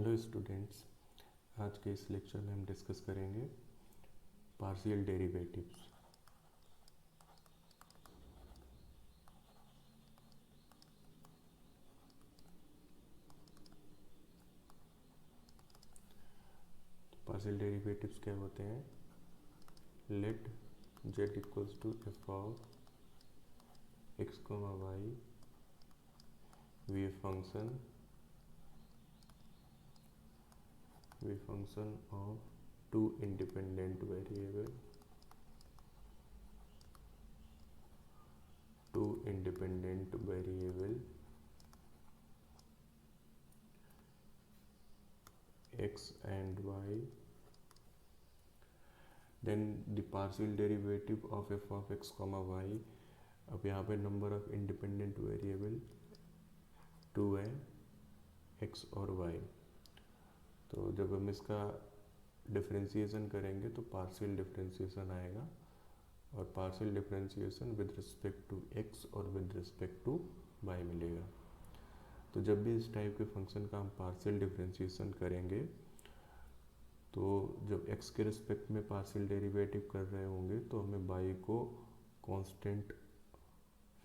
Hello students, आज के इस लेक्चर में हम डिस्कस करेंगे पार्शियल डेरिवेटिव्स। पार्शियल डेरिवेटिव्स क्या होते हैं? Let z equals to f of x comma y be function of two independent variable x and y, then the partial derivative of f of x comma y। अब यहाँ पे number of independent variable 2 है, x और y। तो जब हम इसका differentiation करेंगे तो पार्शियल डिफरेंशिएशन आएगा, और partial differentiation with respect to x और विद रिस्पेक्ट टू y मिलेगा। तो जब भी इस टाइप के फंक्शन का हम पार्शियल डिफरेंशिएशन करेंगे तो जब x के रिस्पेक्ट में पार्शियल डेरिवेटिव कर रहे होंगे तो हमें y को कांस्टेंट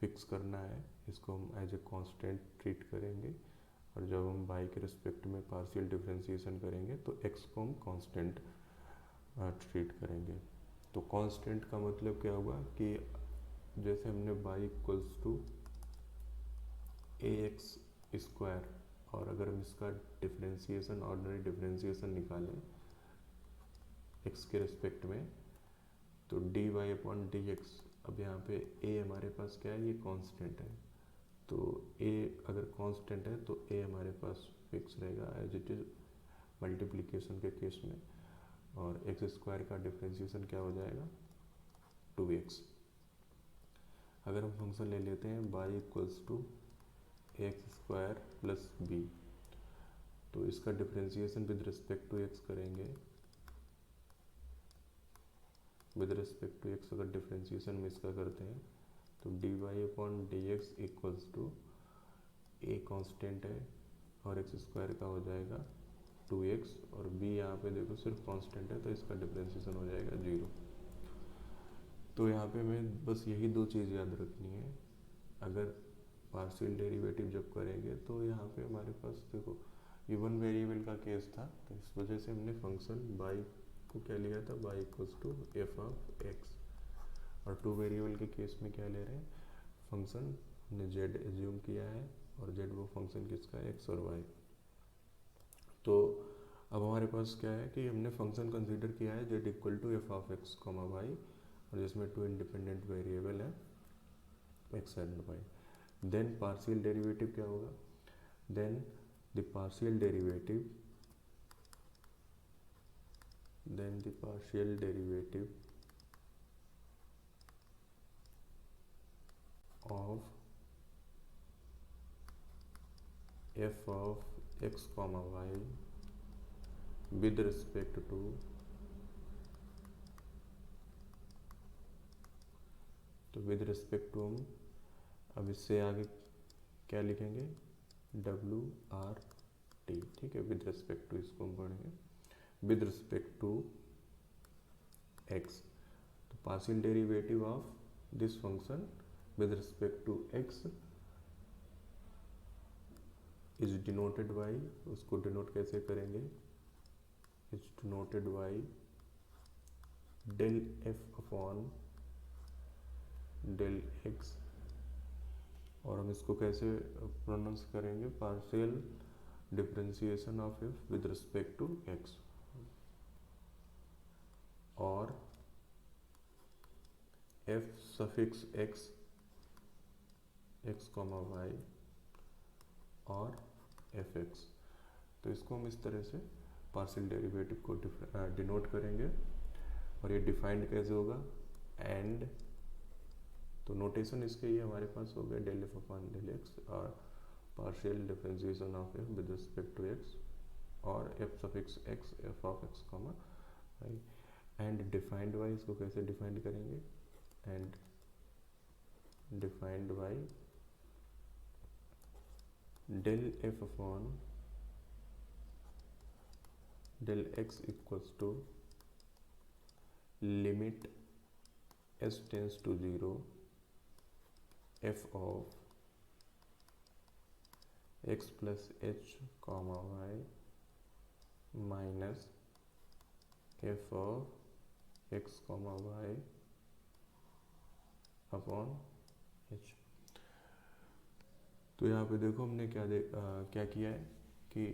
फिक्स करना है, इसको हम एज ए कांस्टेंट ट्रीट करेंगे। और जब हम y के रिस्पेक्ट में पार्शियल डिफरेंशिएशन करेंगे तो x को हम कांस्टेंट ट्रीट करेंगे। तो कांस्टेंट का मतलब क्या हुआ कि जैसे हमने y equals to ax square, और अगर हम इसका डिफरेंशिएशन ऑर्डिनरी डिफरेंशिएशन निकालें x के रिस्पेक्ट में तो dy अपॉन dx, अब यहाँ पे a हमारे पास क्या है, ये कांस्टेंट है। तो a अगर कांस्टेंट है तो a हमारे पास फिक्स रहेगा एज इट इज मल्टीप्लिकेशन के केस में, और एक्स स्क्वायर का डिफरेंशिएशन क्या हो जाएगा 2x। अगर हम फंक्शन ले लेते हैं y equals to x square plus b, तो इसका differentiation with respect to x करेंगे। विद रिस्पेक्ट टू x अगर डिफरेंशिएशन में इसका करते हैं तो dy upon dx equals to a constant है और एक्स स्क्वायर का हो जाएगा 2x, और b यहाँ पे देखो सिर्फ कांस्टेंट है तो इसका डिफरेंशिएशन हो जाएगा 0। तो यहाँ पे हमें बस यही दो चीज़ याद रखनी है। अगर पार्शियल डेरिवेटिव जब करेंगे तो यहाँ पे हमारे पास देखो ये वन वेरिएबल का केस था, तो इस वजह से हमने फंक्शन y को क्या लिया था, y equals to f of x. और टू वेरिएबल के केस में क्या ले रहे हैं, फंक्शन हमने z एज्यूम किया है, और z वो फंक्शन किसका है, x और y। तो अब हमारे पास क्या है कि हमने फंक्शन कंसीडर किया है z equal to f of x comma y, और जिसमें टू इंडिपेंडेंट वेरिएबल है x and y। Then partial derivative क्या होगा, then the partial derivative of f of x comma y with respect to with respect to हम अब इससे आगे क्या लिखेंगे, डब्ल्यू आर टी, ठीक है। विद रिस्पेक्ट टू इसको हम पढ़ेंगे विद रिस्पेक्ट टू एक्स। तो partial derivative of this function with respect to x is denoted by, उसको डिनोट कैसे करेंगे, is denoted by del f upon del x, और हम इसको कैसे प्रोनाउंस करेंगे, partial differentiation of f with respect to x, और f suffix x x comma y और एफ एक्स। तो इसको हम इस तरह से पार्शियल डेरिवेटिव को डिनोट करेंगे, और ये डिफाइंड कैसे होगा, एंड तो नोटेशन इसके ये हमारे पास हो गया del f upon del x, और partial differentiation of f with respect to x, और f suffix x f of x comma y, and defined y, इसको कैसे डिफाइंड करेंगे, and defined y del f upon del x equals to limit s tends to 0 f of x plus H comma y minus f of x comma y upon h. तो यहाँ पे देखो हमने क्या किया है कि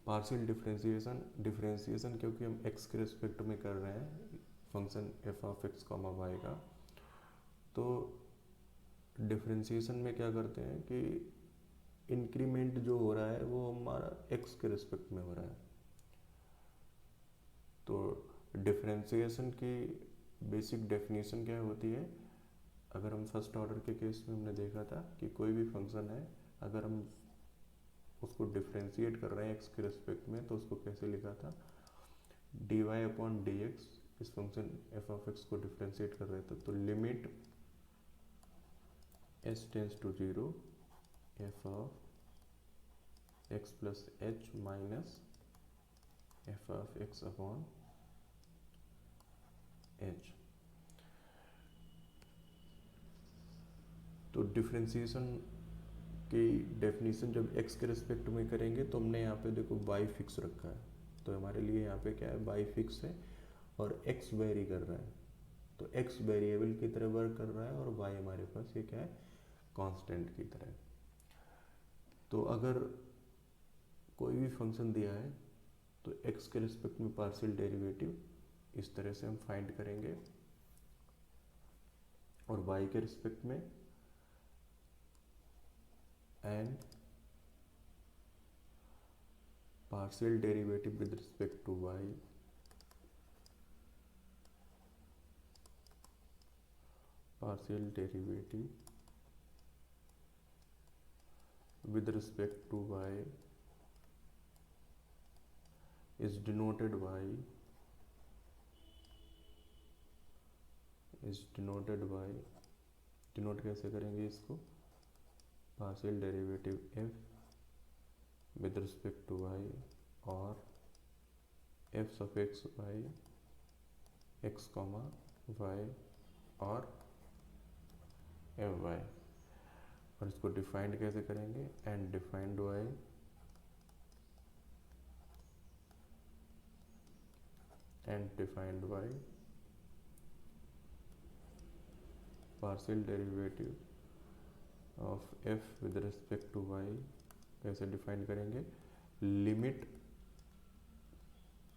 पार्शियल डिफरेंशिएशन क्योंकि हम x के रिस्पेक्ट में कर रहे हैं function f of x comma y का, तो डिफरेंशिएशन में क्या करते हैं कि इंक्रीमेंट जो हो रहा है वो हमारा x के रिस्पेक्ट में हो रहा है। तो डिफरेंशिएशन की बेसिक डेफिनेशन क्या होती है, अगर हम फर्स्ट ऑर्डर के केस में हमने देखा था कि कोई भी फंक्शन है अगर हम उसको डिफरेंशिएट कर रहे हैं x के रिस्पेक्ट में तो उसको कैसे लिखा था, dy अपॉन डी एक्स, इस फंक्शन एफ ऑफ एक्स को डिफरेंशिएट कर रहे थे तो limit s tends to 0 f of x plus h minus f of x upon h. तो डिफरेंशिएशन की डेफिनेशन जब x के रिस्पेक्ट में करेंगे तो हमने यहाँ पे देखो y फिक्स रखा है, तो हमारे लिए यहाँ पे क्या है y फिक्स है और x वेरी कर रहा है, तो x वेरिएबल की तरह वर्क कर रहा है और y हमारे पास ये क्या है कांस्टेंट की तरह। तो अगर कोई भी फंक्शन दिया है तो x के रिस्पेक्ट में पार्शियल डेरिवेटिव इस तरह से हम फाइंड करेंगे और y के रिस्पेक्ट में and partial derivative with respect to y partial derivative with respect to y is denoted by denote कैसे करेंगे इसको, partial derivative f with respect to y और f of x by x comma y और f y, और इसको defined कैसे करेंगे, and defined y and defined y partial derivative of f with respect to y कैसे define करेंगे, limit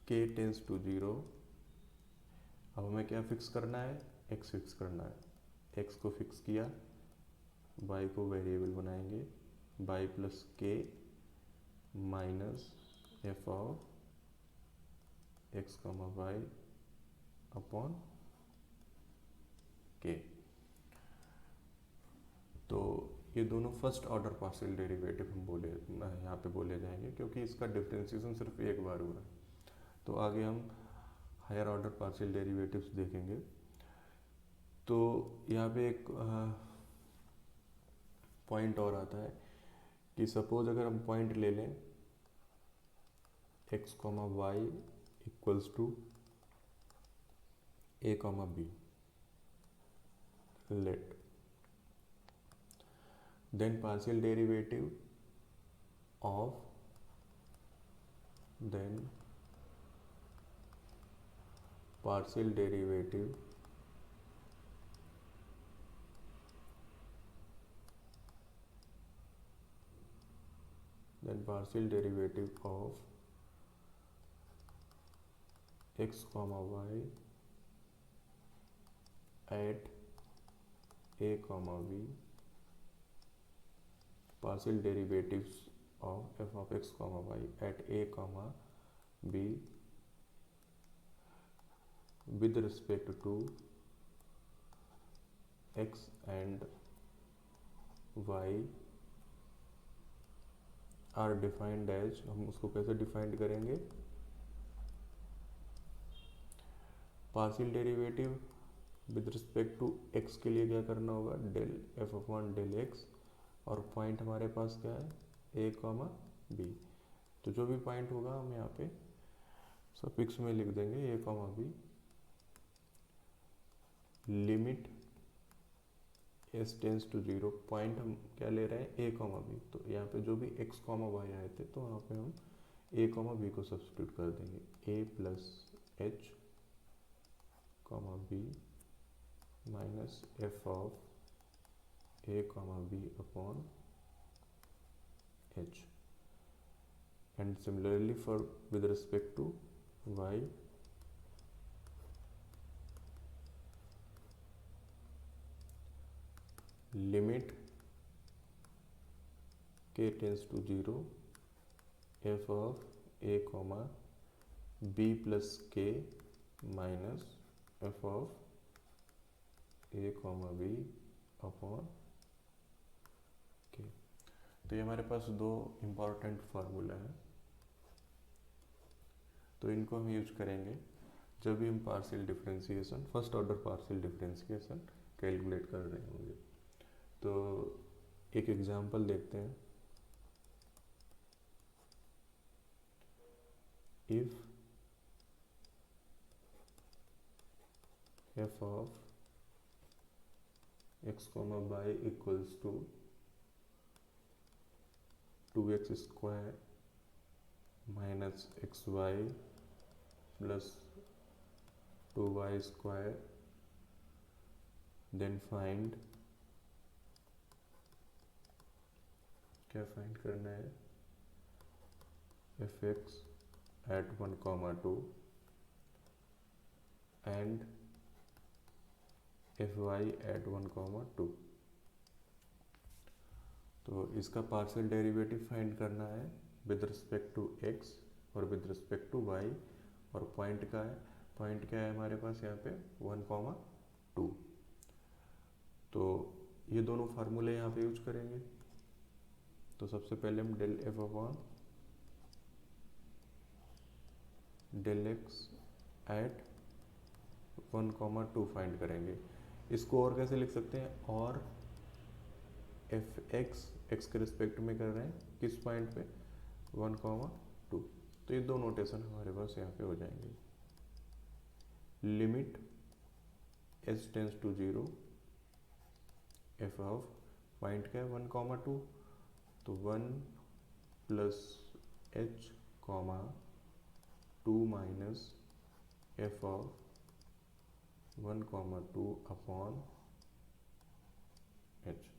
k tends to 0। अब हमें क्या फिक्स करना है, x फिक्स करना है, x को फिक्स किया, y को वेरिएबल बनाएंगे, y plus k minus f of x comma y upon k। तो ये दोनों फर्स्ट ऑर्डर पार्शियल डेरिवेटिव हम यहाँ पे बोले जाएंगे क्योंकि इसका डिफरेंशिएशन सिर्फ एक बार हुआ है। तो आगे हम हायर ऑर्डर पार्शियल डेरिवेटिव्स देखेंगे। तो यहाँ पे एक पॉइंट और आता है कि सपोज अगर हम पॉइंट ले लें x comma y equals to a comma b, let then partial derivative of then partial derivative of x comma y at a comma b, partial derivatives of f of x comma y at a comma b with respect to x and y are defined as, हम उसको कैसे defined करेंगे, partial derivative with respect to x के लिए क्या करना होगा, del f upon del x, और पॉइंट हमारे पास क्या है a कॉमा b। तो जो भी पॉइंट होगा हम यहाँ पे सफिक्स में लिख देंगे a comma b, limit s tends to zero, point हम क्या ले रहे हैं ए कॉमा बी, तो यहाँ पे जो भी एक्स कॉमा वाई आए थे तो वहाँ पे हम ए कॉमा बी को सब्स्टिट्यूट कर देंगे, a plus H comma B minus f of A comma B upon h, and similarly for with respect to y, limit k tends to zero f of A comma B plus k minus f of A comma B upon k. तो ये हमारे पास दो important formula हैं, तो इनको हम use करेंगे जब भी हम partial differentiation, first order partial differentiation calculate कर रहे होंगे। तो एक एग्जांपल देखते हैं। If f of x comma y equals to 2x square minus x y plus 2y square, then find, क्या फाइंड करना है, f x at 1,2 and f y at 1,2। तो इसका पार्शियल डेरिवेटिव फाइंड करना है विद रिस्पेक्ट टू एक्स और with respect to y, और point का है, पॉइंट क्या है हमारे पास यहाँ पे 1,2। तो ये दोनों फार्मूले यहाँ पे यूज करेंगे। तो सबसे पहले हम del f upon del x at 1,2 find करेंगे। इसको और कैसे लिख सकते हैं, और एफ एक्स एक्स के रिस्पेक्ट में कर रहे हैं किस पॉइंट पे, 1,2। तो ये दो नोटेशन हमारे पास यहाँ पे हो जाएंगे। Limit s tends to zero f of point क्या है 1,2, तो 1 plus H comma 2 minus f of 1,2 upon h.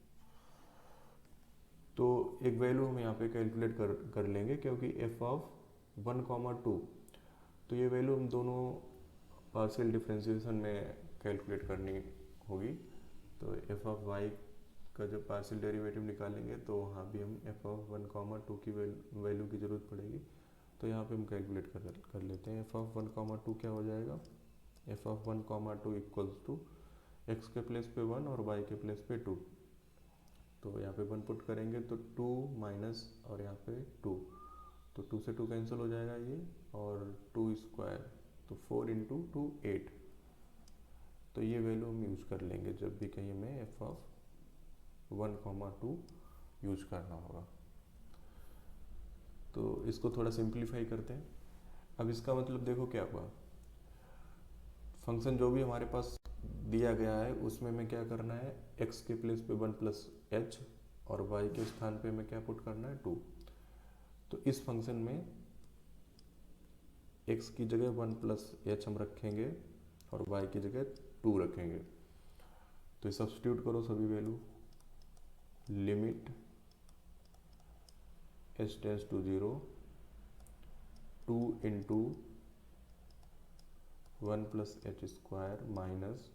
तो एक वैल्यू हम यहाँ पे कैलकुलेट कर लेंगे, क्योंकि एफ ऑफ 1,2, तो ये वैल्यू हम दोनों पार्शियल डिफरेंशिएशन में कैलकुलेट करनी होगी। तो एफ ऑफ वाई का जब पार्शियल डेरिवेटिव निकालेंगे तो वहाँ भी हम एफ ऑफ 1,2 की वैल्यू की ज़रूरत पड़ेगी। तो यहाँ पे हम कैलकुलेट कर लेते हैं। एफ ऑफ 1,2 क्या हो जाएगा, f of 1,2 equals to x के प्लेस पे 1 और वाई के प्लेस पे 2। तो यहाँ पे 1 पुट करेंगे तो 2 माइनस और यहाँ पे 2, तो 2 से 2 कैंसिल हो जाएगा ये, और 2 स्क्वायर, तो 4 इंटू 2 8। तो ये वैल्यू हम यूज कर लेंगे जब भी कहीं हमें एफ ऑफ 1,2 यूज करना होगा। तो इसको थोड़ा सिंप्लीफाई करते हैं। अब इसका मतलब देखो क्या हुआ, फंक्शन जो भी हमारे पास दिया गया है उसमें हमें क्या करना है, x के प्लेस पे 1 प्लस एच और y के स्थान पे हमें क्या पुट करना है 2। तो इस फंक्शन में x की जगह 1 प्लस एच हम रखेंगे और y की जगह 2 रखेंगे। तो सब्स्टिट्यूट करो सभी value, limit h tends to zero 2 into 1 plus h square minus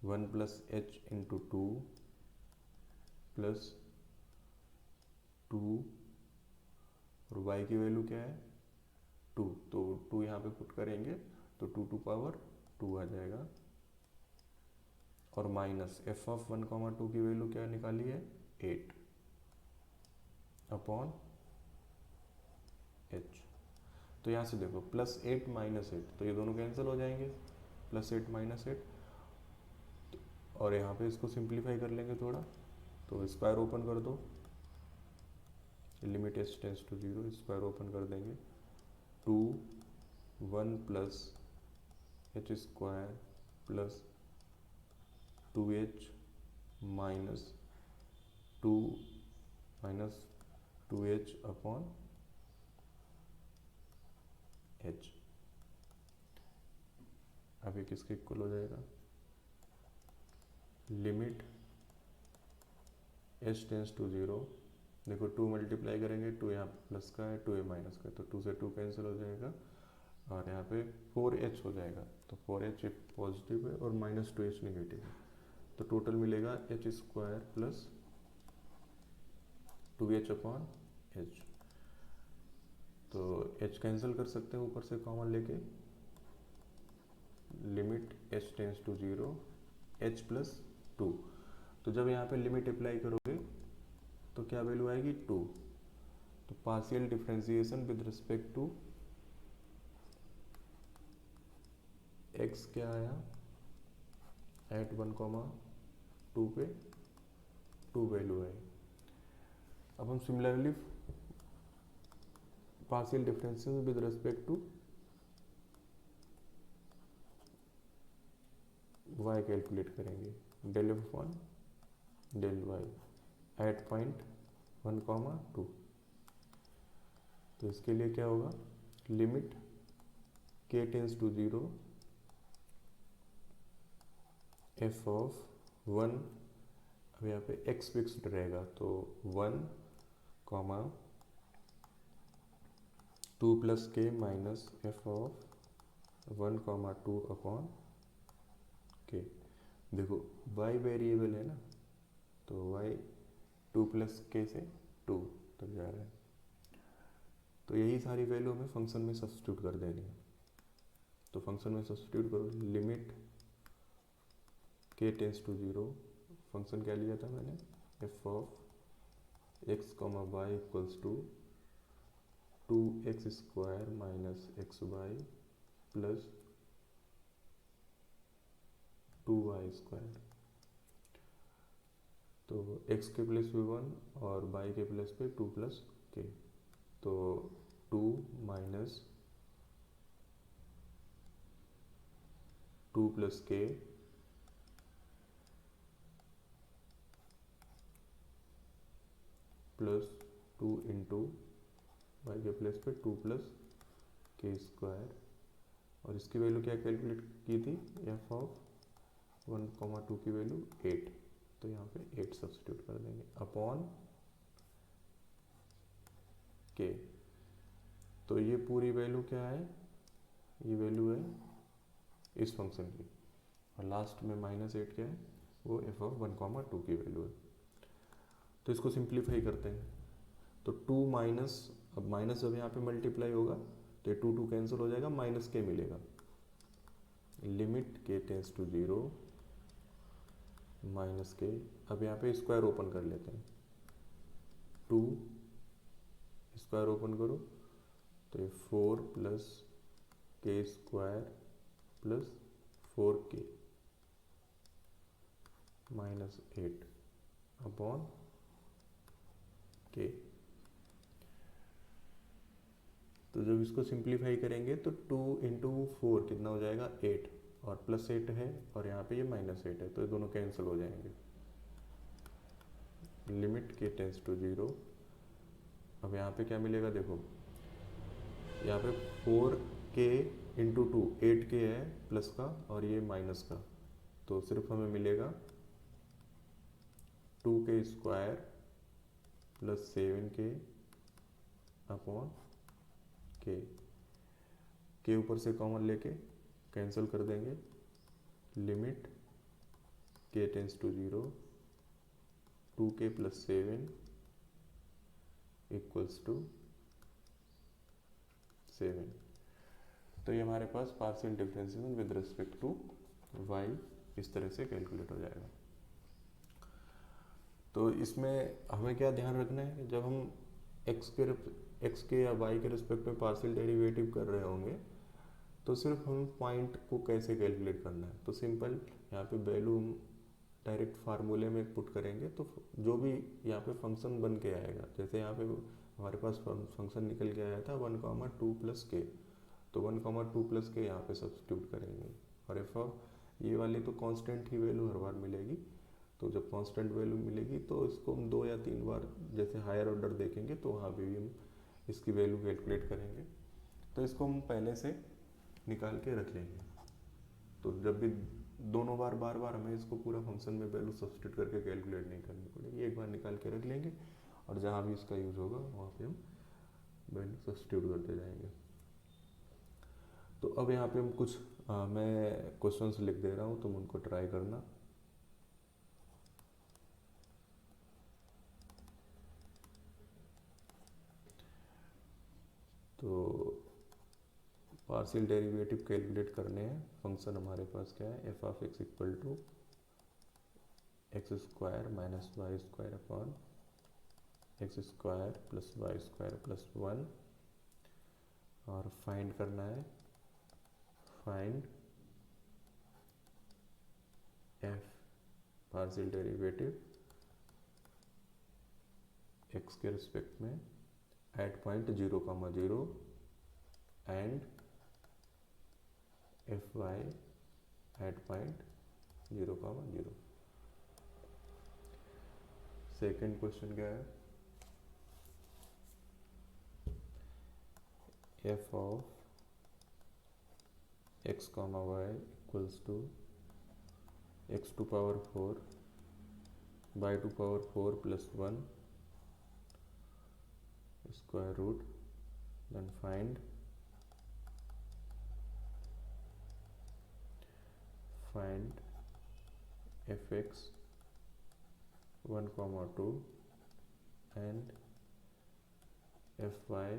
1 plus h into 2 plus 2, और y की वैल्यू क्या है 2, तो 2 यहाँ पे पुट करेंगे तो 2 टू पावर 2 आ जाएगा, और माइनस एफ ऑफ 1,2 की वैल्यू क्या निकाली है 8 अपॉन एच। तो यहाँ से देखो प्लस 8 माइनस 8, तो ये दोनों कैंसिल हो जाएंगे, प्लस 8 माइनस 8, और यहाँ पे इसको सिंप्लीफाई कर लेंगे थोड़ा, तो स्क्वायर ओपन कर दो limit h tends to 0, square open कर देंगे, 2 1 plus h square plus 2h minus 2h upon h। अब ये किसके इक्वल हो जाएगा, लिमिट h टेंस टू 0, देखो 2 मल्टीप्लाई करेंगे, 2 यहाँ प्लस का है, 2 ये माइनस का है, तो 2 से 2 कैंसिल हो जाएगा और यहाँ पे 4h हो जाएगा, तो 4h पॉजिटिव है और माइनस 2h नेगेटिव है, तो टोटल मिलेगा h square plus 2h upon h। तो h कैंसिल कर सकते हैं ऊपर से कॉमन लेके, limit h tends to 0 h plus 2, तो जब यहाँ पे लिमिट अप्लाई करोगे तो क्या वैल्यू आएगी 2, तो partial differentiation with respect to x क्या आया एट 1,2 पे 2 वैल्यू है। अब हम similarly partial differentiation with respect to y calculate करेंगे, del f upon del y at point 1,2, तो इसके लिए क्या होगा, limit k tends to 0 f of 1, अब यहाँ पे x फिक्स्ड रहेगा, तो 1, 2 plus k minus f of 1,2 upon के। देखो y वेरिएबल है ना, तो y 2 प्लस के से 2 तक जा रहा है, तो यही सारी वैल्यू हमें फंक्शन में सब्स्टिट्यूट कर देनी है। तो फंक्शन में सब्स्टिट्यूट करो, limit k tends to 0, function क्या लिया था मैंने, f of x, y equals to 2x square minus xy plus 2y square, तो x के प्लेस पे 1 और y के प्लेस पे 2 प्लस k, तो 2 minus 2 plus k plus 2 into y के प्लेस पे 2 प्लस के स्क्वायर, और इसकी वैल्यू क्या कैलकुलेट की थी, एफ ऑफ 1,2 की वैल्यू 8, तो यहाँ पे 8 सब्स्टिट्यूट कर देंगे अपॉन के। तो ये पूरी वैल्यू क्या है, ये वैल्यू है इस फंक्शन की, और लास्ट में -8 क्या है, वो एफ ऑफ 1,2 की वैल्यू है। तो इसको सिंप्लीफाई करते हैं, तो 2 माइनस, अब माइनस जब यहाँ पे मल्टीप्लाई होगा तो 2 कैंसिल हो जाएगा, माइनस के मिलेगा, limit k tends to 0 minus के। अब यहाँ पे स्क्वायर ओपन कर लेते हैं, 2 स्क्वायर ओपन करो तो ये 4 प्लस के square plus 4k minus 8 upon k. तो जब इसको सिंप्लीफाई करेंगे तो 2 इंटू 4 कितना हो जाएगा, 8, और प्लस 8 है और यहाँ पे ये -8 है, तो ये दोनों कैंसिल हो जाएंगे, लिमिट के टेंस टू 0। अब यहाँ पे क्या मिलेगा, देखो यहाँ पे 4k इंटू 2 8k है प्लस का और ये माइनस का, तो सिर्फ हमें मिलेगा 2k square plus 7k upon के ऊपर से कॉमन लेके कैंसिल कर देंगे, limit k tends to 0 2k plus 7 equals to 7। तो ये हमारे पास partial differentiation with respect to y इस तरह से कैलकुलेट हो जाएगा। तो इसमें हमें क्या ध्यान रखना है, जब हम x के या y के रिस्पेक्ट में पार्शियल डेरिवेटिव कर रहे होंगे तो सिर्फ हम पॉइंट को कैसे कैलकुलेट करना है, तो सिंपल यहाँ पे वैल्यू हम डायरेक्ट फार्मूले में पुट करेंगे, तो जो भी यहाँ पे फंक्शन बन के आएगा, जैसे यहाँ पे हमारे पास फंक्शन निकल के आया था 1,2 प्लस के, तो 1,2 प्लस के यहाँ पे सब्स्टिट्यूट करेंगे। और एफ ऑफ ये वाली तो कांस्टेंट ही वैल्यू हर बार मिलेगी, तो जब कांस्टेंट वैल्यू मिलेगी तो इसको हम 2 या 3 बार जैसे हायर ऑर्डर देखेंगे तो वहाँ पे भी हम इसकी वैल्यू कैलकुलेट करेंगे। तो इसको हम पहले से निकाल के रख लेंगे, तो जब भी दोनों बार बार हमें इसको पूरा फंक्शन में वैल्यू सब्स्टिट्यूट करके कैलकुलेट नहीं करनी पड़ेगी, एक बार निकाल के रख लेंगे और जहाँ भी इसका यूज़ होगा वहाँ पे हम वैल्यू सब्स्टिट्यूट करते जाएंगे। तो अब यहाँ पे हम कुछ मैं क्वेश्चंस लिख दे रहा हूँ, तुम उनको ट्राई करना। तो पार्शियल डेरिवेटिव कैलकुलेट करने हैं। फंक्शन हमारे पास क्या है, f of x equal to x square minus y square upon x square plus y square plus 1, और फाइंड करना है, find f partial derivative x के रिस्पेक्ट में at point 0,0 and f y at point 0,0। Second question क्या है, f of x comma y equals to x to power 4 by to power 4 plus 1 square root, then find fx 1,2 and fy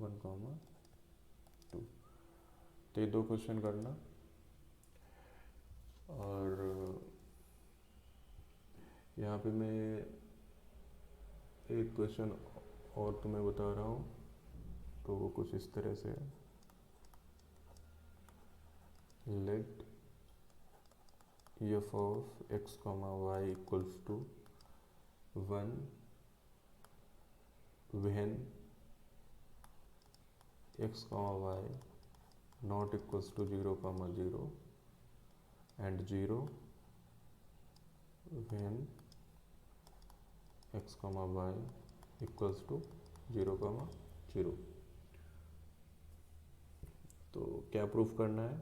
1,2। तो ये 2 question करना, और यहाँ पे मैं एक क्वेश्चन और तुम्हें बता रहा हूँ, तो वो कुछ इस तरह से है, let f of x comma y equals to 1 when x comma y not equals to 0,0 and 0 when x comma y equals to 0,0। तो क्या प्रूफ करना है,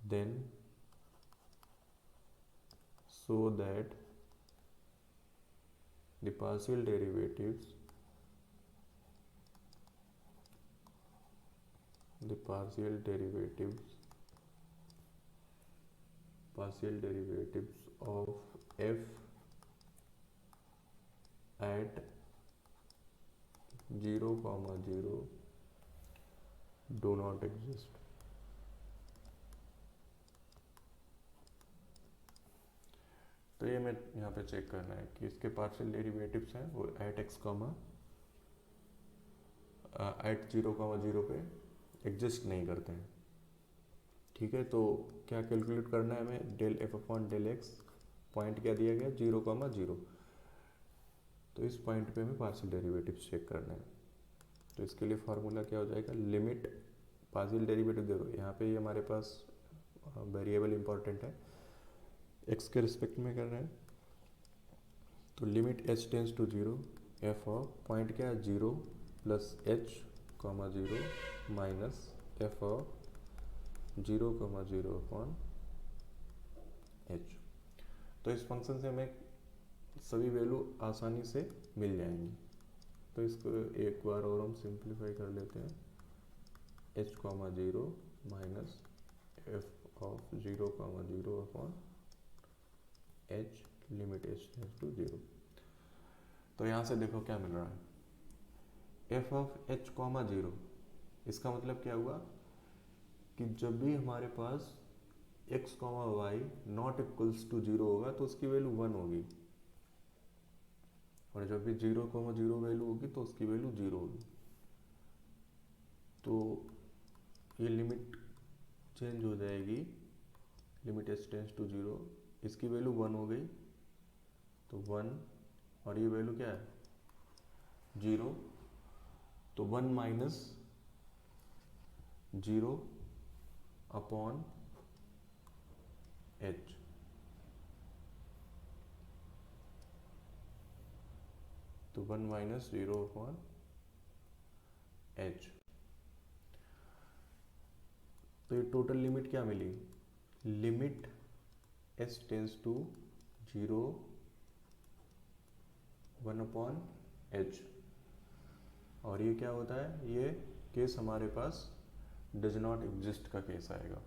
then show that the partial derivatives of f at 0,0 do not exist। तो ये मैं यहाँ पे check करना है कि इसके पार्शियल डेरिवेटिव्स हैं वो एट एक्स कॉमा एट 0,0 पे एग्जिस्ट नहीं करते हैं। ठीक है, तो क्या कैलकुलेट करना है हमें, del f upon del x, point क्या दिया गया 0,0, तो इस पॉइंट पे हमें पार्शियल डेरिवेटिव्स चेक करना है। तो इसके लिए फार्मूला क्या हो जाएगा, लिमिट पार्शियल डेरिवेटिव, देखो यहाँ पे हमारे पास वेरिएबल इंपॉर्टेंट है, एक्स के रिस्पेक्ट में कर रहे हैं, तो limit h tends to 0 f of point क्या है 0 plus H comma 0 minus f of 0,0 upon h. तो इस फंक्शन से हमें सभी वैल्यू आसानी से मिल जाएंगी। तो इसको एक बार और हम सिंप्लीफाई कर लेते हैं, h, 0 minus f of 0,0 upon h limit h tends to 0। तो यहाँ से देखो क्या मिल रहा है, f ऑफ h, 0, इसका मतलब क्या हुआ कि जब भी हमारे पास x, y not equals to 0 होगा तो उसकी वैल्यू 1 होगी, और जब भी 0,0 वैल्यू होगी तो उसकी वैल्यू 0 होगी। तो ये लिमिट चेंज हो जाएगी, लिमिट h टेंस टू 0, इसकी वैल्यू 1 हो गई, तो 1 और ये वैल्यू क्या है 0, तो 1 माइनस 0 अपॉन h, तो 1 माइनस 0 अपॉन h। तो ये टोटल लिमिट क्या मिली, limit s tends to 0 1 upon h। और ये क्या होता है, ये केस हमारे पास डज नॉट एग्जिस्ट का केस आएगा।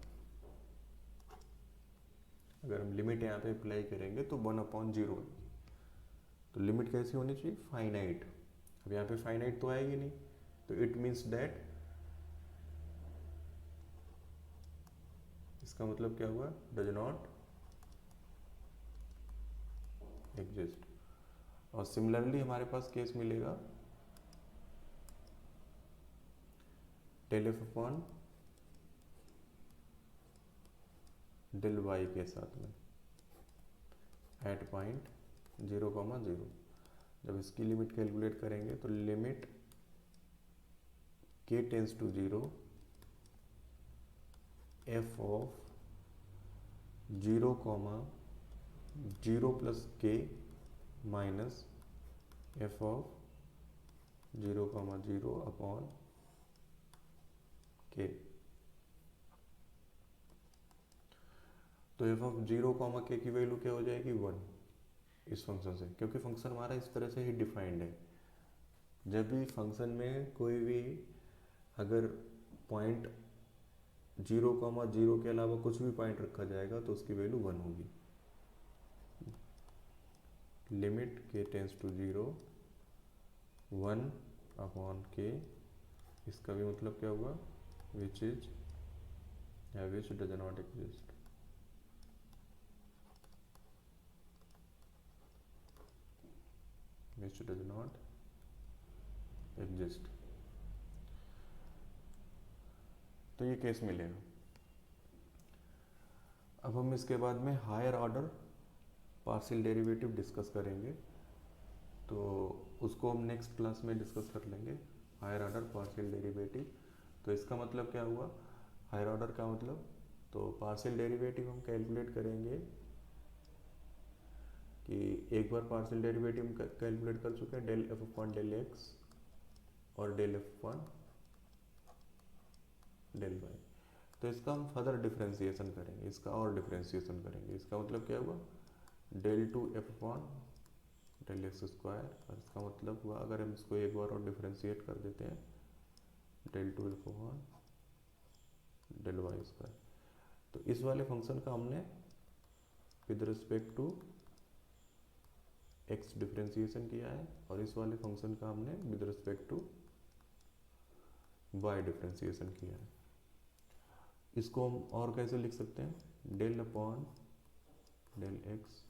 अगर हम लिमिट यहाँ पे अप्लाई करेंगे तो 1 अपॉन 0, तो लिमिट कैसी होनी चाहिए, फाइनाइट। अब यहाँ पे फाइनाइट तो आएगी नहीं, तो इट मीन्स दैट, इसका मतलब क्या हुआ, डज नॉट एग्जिस्ट। और सिमिलरली हमारे पास केस मिलेगा del f upon del y के साथ में एट पॉइंट 0,0। जब इसकी लिमिट कैलकुलेट करेंगे तो limit k tends to 0 f of 0, 0 plus k minus f of 0,0 upon k। तो f ऑफ 0, k की वैल्यू क्या हो जाएगी 1 इस फंक्शन से, क्योंकि फंक्शन हमारा इस तरह से ही डिफाइंड है। जब भी फंक्शन में कोई भी अगर पॉइंट 0,0 के अलावा कुछ भी पॉइंट रखा जाएगा तो उसकी वैल्यू 1 होगी। Limit k tends to 0 1 upon k, इसका भी मतलब क्या हुआ, विच इज या which does not exist. Which does not exist, तो ये केस मिलेगा। अब हम इसके बाद में higher order partial derivative discuss करेंगे, तो उसको हम नेक्स्ट क्लास में डिस्कस कर लेंगे, हायर ऑर्डर पार्शियल डेरिवेटिव। तो इसका मतलब क्या हुआ, हायर ऑर्डर का मतलब, तो पार्शियल डेरिवेटिव हम कैलकुलेट करेंगे कि एक बार पार्शियल डेरिवेटिव हम कैलकुलेट कर चुके हैं, del f upon del x और del f upon del y. तो इसका हम फर्दर डिफ्रेंसिएशन करेंगे, इसका और डिफ्रेंसिएशन करेंगे। इसका मतलब क्या हुआ, del two F upon del x square, और इसका मतलब हुआ अगर हम इसको एक बार और डिफ्रेंशिएट कर देते हैं, del two F upon del Y square. तो इस वाले फंक्शन का हमने with respect to x differentiation किया है, और इस वाले फंक्शन का हमने with respect to y differentiation किया है। इसको हम और कैसे लिख सकते हैं, del upon del x,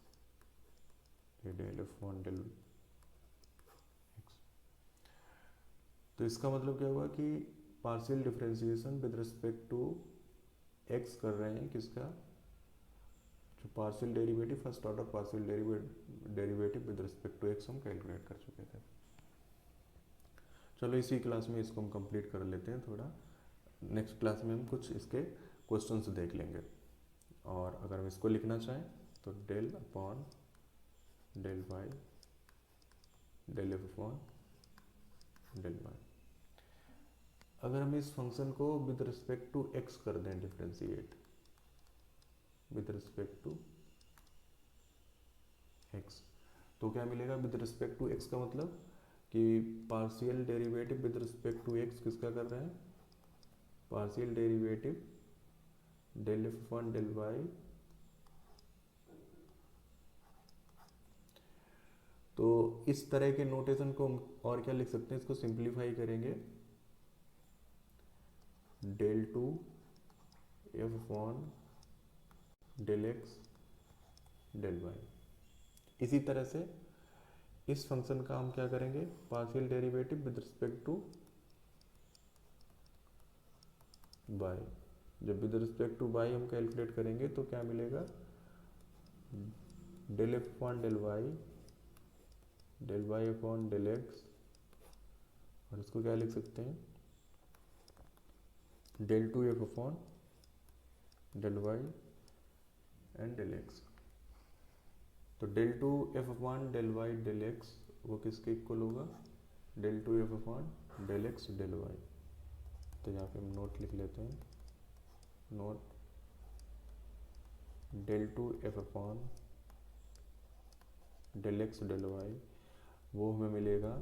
del upon del x. तो इसका मतलब क्या हुआ कि partial differentiation with respect to x कर रहे हैं, किसका, जो partial derivative, first order partial derivative with respect to x हम कैलकुलेट कर चुके थे। चलो इसी क्लास में इसको हम कंप्लीट कर लेते हैं थोड़ा। नेक्स्ट क्लास में हम कुछ इसके क्वेश्चंस देख लेंगे, और अगर हम इसको लिखना चाहें तो del upon del y del f upon del y. अगर हम इस फंक्शन को विद रिस्पेक्ट टू एक्स कर दें differentiate, with respect to x, तो क्या मिलेगा, विद रिस्पेक्ट टू एक्स का मतलब कि partial derivative with respect to x किसका कर रहे हैं, partial derivative del f upon del y. तो इस तरह के नोटेशन को हम और क्या लिख सकते हैं, इसको सिंप्लीफाई करेंगे, del two F upon del x del y. इसी तरह से इस फंक्शन का हम क्या करेंगे, partial derivative with respect to y. जब विद रिस्पेक्ट टू वाई हम कैलकुलेट करेंगे तो क्या मिलेगा, del f upon del y del y upon del x, और इसको क्या लिख सकते हैं, del two F upon del y and del x. तो del two F upon del y del x वो किसके इक्वल होगा, del two F upon del x del y. तो यहाँ पे हम नोट लिख लेते हैं, note del two F upon del x del y वो हमें मिलेगा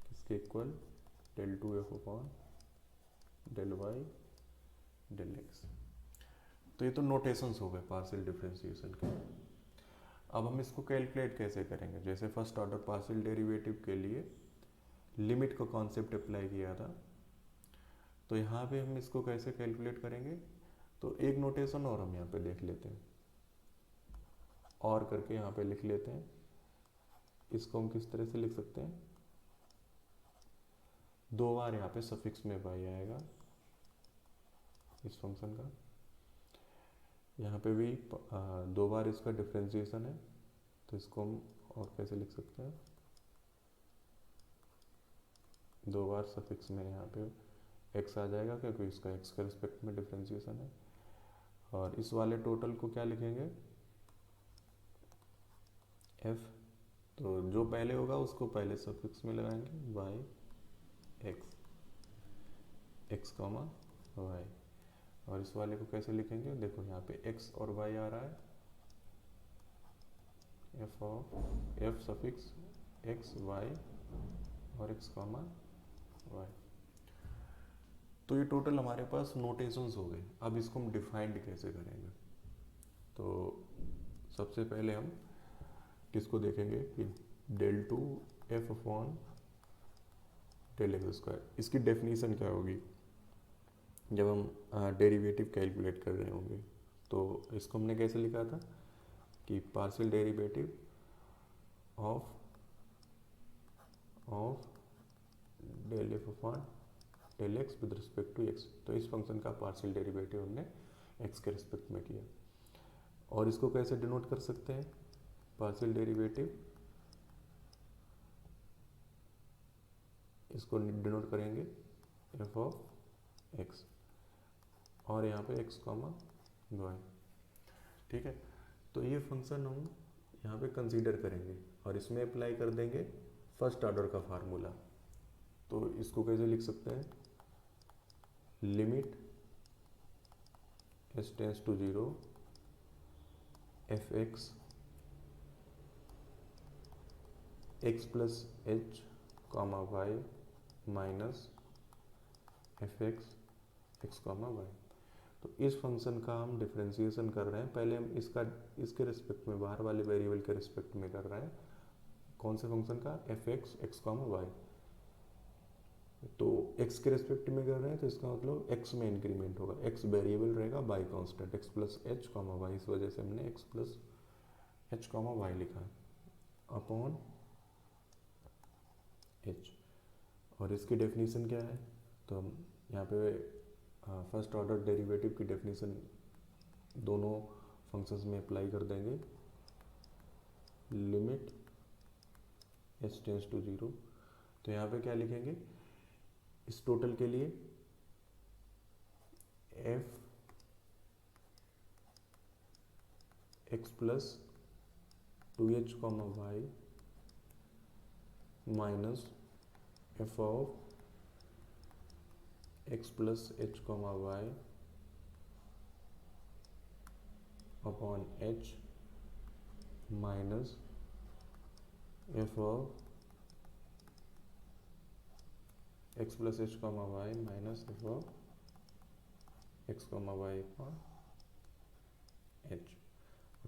किसके equal, del two F upon del y del x. तो ये तो नोटेशंस हो गए पार्शियल डिफरेंशिएशन के। अब हम इसको कैलकुलेट कैसे करेंगे, जैसे फर्स्ट ऑर्डर पार्शियल डेरिवेटिव के लिए लिमिट का कॉन्सेप्ट अप्लाई किया था, तो यहाँ पे हम इसको कैसे कैलकुलेट करेंगे। तो एक नोटेशन और हम यहाँ पे देख लेते हैं, और करके यहाँ पे लिख लेते हैं। इसको हम किस तरह से लिख सकते हैं, दो बार यहाँ पे सफिक्स में वाई आएगा इस फंक्शन का, यहाँ पे भी दो बार इसका डिफरेंशिएशन है, तो इसको हम और कैसे लिख सकते हैं, दो बार सफिक्स में यहाँ पे x आ जाएगा क्योंकि इसका x के रिस्पेक्ट में डिफरेंशिएशन है। और इस वाले टोटल को क्या लिखेंगे, f, तो जो पहले होगा उसको पहले सफिक्स में लगाएंगे y x कॉमा y, और इस वाले को कैसे लिखेंगे, देखो यहाँ पे x और y आ रहा है, f सफिक्स x y और x कॉमा y। तो ये टोटल हमारे पास नोटेशंस हो गए। अब इसको हम डिफाइंड कैसे करेंगे, तो सबसे पहले हम किसको देखेंगे कि del two F upon del x square, इसकी डेफिनीशन क्या होगी जब हम डेरिवेटिव कैलकुलेट कर रहे होंगे। तो इसको हमने कैसे लिखा था कि partial derivative of del f upon del x with respect to x. तो इस फंक्शन का पार्शियल डेरिवेटिव हमने एक्स के रिस्पेक्ट में किया। और इसको कैसे डिनोट कर सकते हैं, पार्शियल डेरिवेटिव, इसको डिनोट करेंगे एफ ऑफ एक्स, और यहाँ पे एक्स कॉमा वाई। ठीक है, तो ये फंक्शन हम यहाँ पे कंसीडर करेंगे और इसमें अप्लाई कर देंगे फर्स्ट ऑर्डर का फार्मूला। तो इसको कैसे लिख सकते हैं, limit s tends to 0 f x x plus H comma y minus f x x comma y. तो इस फंक्शन का हम डिफरेंशिएशन कर रहे हैं, पहले हम इसके रिस्पेक्ट में, बाहर वाले वेरिएबल के रिस्पेक्ट में कर रहे हैं। कौन से फंक्शन का, f x x comma y. तो x के रिस्पेक्ट में कर रहे हैं तो इसका मतलब x में इंक्रीमेंट होगा, x वेरिएबल रहेगा, y constant, x plus H comma y, इस वजह से हमने x plus H comma y लिखा है अपॉन h। और इसकी डेफिनेशन क्या है, तो हम यहाँ पे फर्स्ट ऑर्डर डेरिवेटिव की डेफिनेशन दोनों फंक्शंस में अप्लाई कर देंगे, लिमिट h टेंस टू 0। तो यहाँ पे क्या लिखेंगे, इस टोटल के लिए f x plus 2h comma y minus f of x plus H comma y upon h minus f of x plus H comma y minus f of x comma y upon h.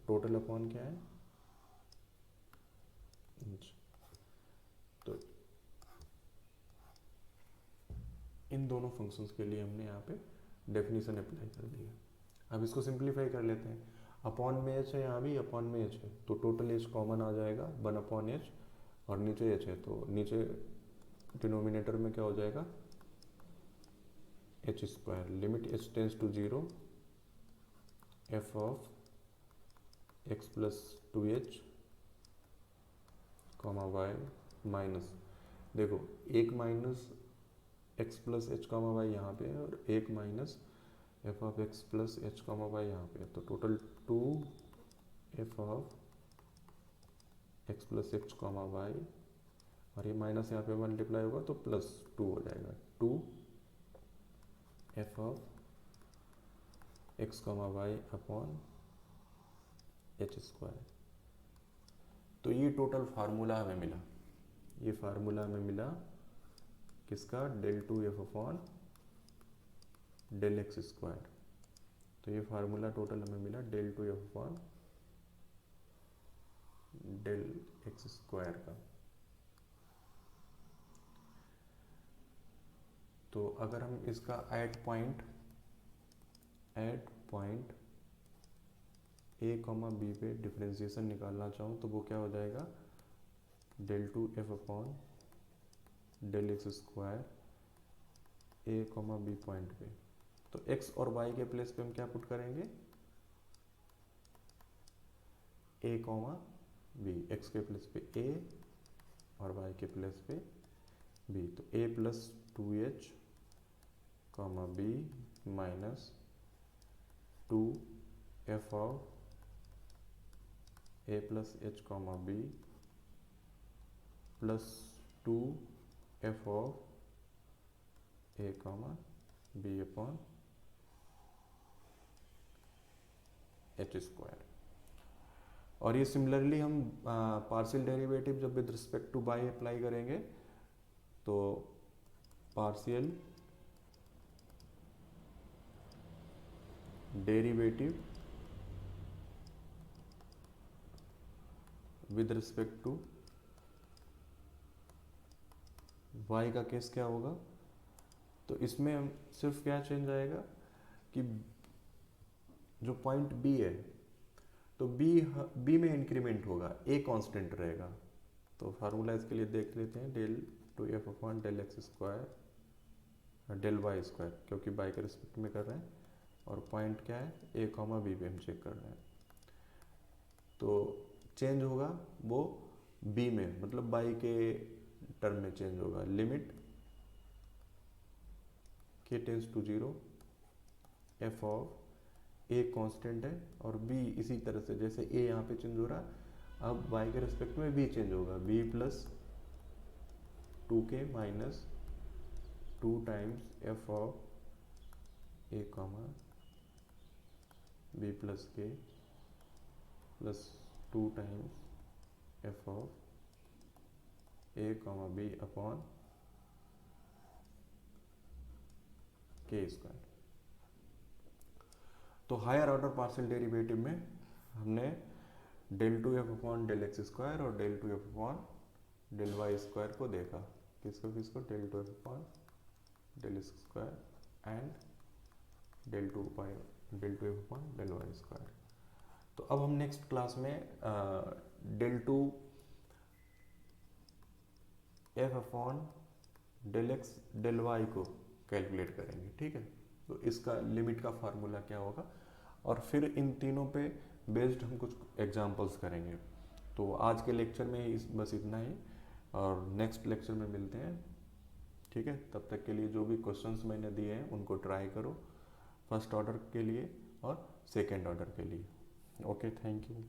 Total upon क्या है, h। तो इन दोनों functions के लिए हमने यहाँ पे definition apply कर दी है। अब इसको सिंप्लीफाई कर लेते हैं, अपॉन में h है, यहाँ भी अपॉन में h है, तो टोटल h कॉमन आ जाएगा 1 अपॉन h, और नीचे h है तो नीचे डिनोमिनेटर में क्या हो जाएगा, h square, limit h tends to 0 f of x plus 2h comma y minus, देखो एक minus x plus H comma y यहाँ पे है और एक minus f of x plus H comma y यहाँ पे है, तो total 2 F of x plus H comma y, और ये माइनस यहाँ पे मल्टीप्लाई होगा तो प्लस 2 हो जाएगा, 2 F of x comma y upon H square. तो ये टोटल फार्मूला हमें मिला, ये फार्मूला हमें मिला किसका, del two F upon del x square. तो ये फार्मूला टोटल हमें मिला del two F upon del x square का। तो अगर हम इसका at point A comma B पे डिफरेंशिएशन निकालना चाहूँ तो वो क्या हो जाएगा, del two F upon del x square A comma B point पे। तो एक्स और वाई के प्लेस पे हम क्या पुट करेंगे, ए कॉमा बी, एक्स के प्लेस पे ए और वाई के प्लेस पे बी। तो A plus 2h comma B minus 2 F of A plus H comma B plus 2 F of A comma B upon H square. और ये similarly हम partial derivative जब with respect to Y apply करेंगे तो partial derivative with respect to y का case क्या होगा, तो इसमें हम सिर्फ क्या चेंज आएगा कि जो पॉइंट b है तो b में इंक्रीमेंट होगा, a कांस्टेंट रहेगा। तो फार्मूला इसके लिए देख लेते हैं, del two F upon del x square del Y square, क्योंकि बाई के रिस्पेक्ट में कर रहे हैं और पॉइंट क्या है a कॉमा बी पे हम चेक कर रहे हैं। तो चेंज होगा वो b में, मतलब बाई के टर्म में चेंज होगा, limit k tends to 0 f of a constant है और b इसी तरह से जैसे a यहाँ पे चेंज हो रहा, अब y के रिस्पेक्ट में b चेंज होगा, b plus 2k minus 2 times F of A comma b plus k plus 2 times F of A comma B upon K square. तो हायर ऑर्डर पार्शियल डेरिवेटिव में हमने del two F upon del x square और del two F upon del Y square को देखा, किसको del two F upon del x square and del two F upon del Y square. तो अब हम next class में del two F upon del x del y को calculate करेंगे, ठीक है। तो इसका लिमिट का फार्मूला क्या होगा और फिर इन तीनों पे बेस्ड हम कुछ एग्जांपल्स करेंगे। तो आज के लेक्चर में बस इतना ही और नेक्स्ट लेक्चर में मिलते हैं, ठीक है। तब तक के लिए जो भी क्वेश्चंस मैंने दिए हैं उनको ट्राई करो, फर्स्ट ऑर्डर के लिए और सेकेंड ऑर्डर के लिए। Okay, thank you.